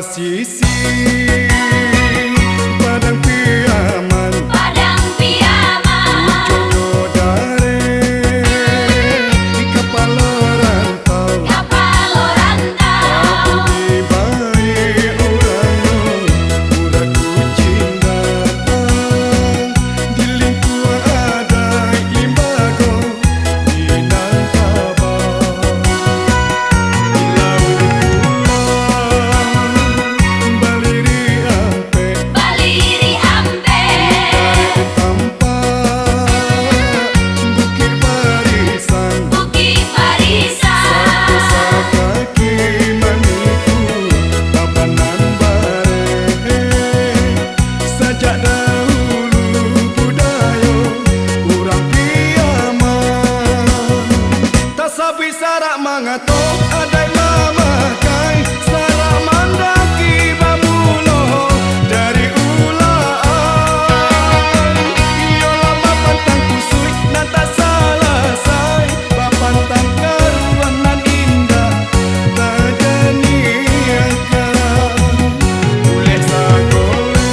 pasisi Padang Piaman, Padang Piaman, Ujono Dare di kapal rantau, kapal rantau, di bayi orang udah kucing datang di lingkungan ada imbago di Nangkabau di laut pulang baliri ampe Baliri Ampe, tampak bukit barisan Bukit Barisan, kaki maniku tabanan bare sajak dahulu budaya urang Piaman tak sabi sarak mangatok adai mamakai sarak mandaki bamulo dari ulaan iyo lama pantang kusui nan tak salah say bapantang karuan nan indah tak janiakan boleh sagole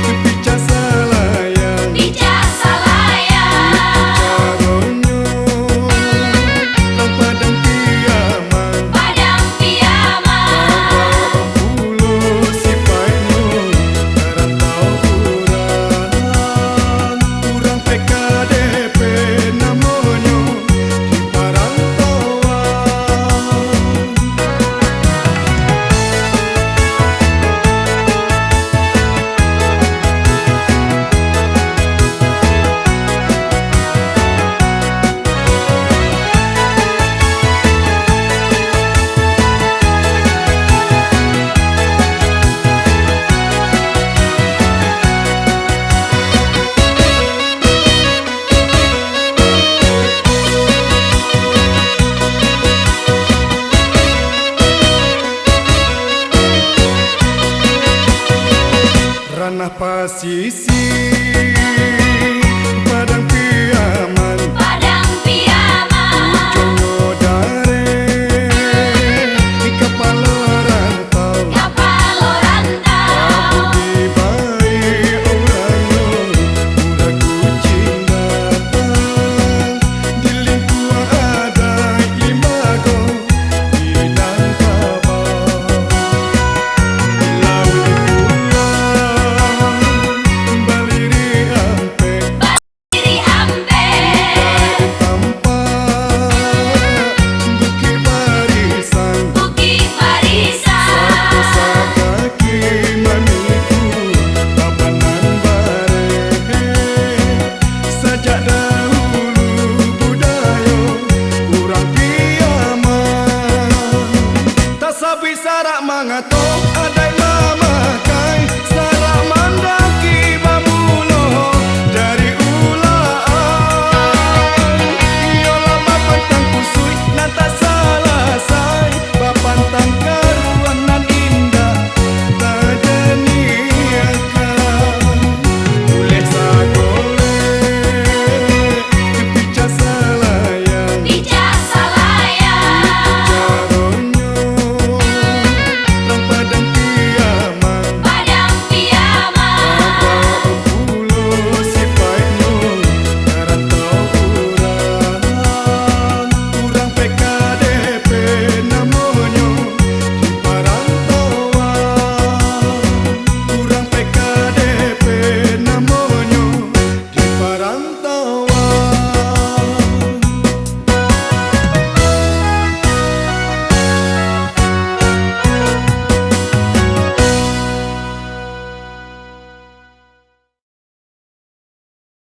kepica salayang Bijak Salayang, caronyo lang Padang Piaman Padang Piaman, pulo sipainyo karantau urang PKDP namonyo di parantauan. Ranah pasisi Padang Piaman, Padang Piaman, Ujono Dare di kapal rantau, kapal rantau, di bayi orang udah kucing datang di lingkungan ada imbago di Nangkabau di laut pulang baliri ampe Baliri Ampe, tampak bukit barisan Bukit Barisan, kaki maniku tabanan bare sajak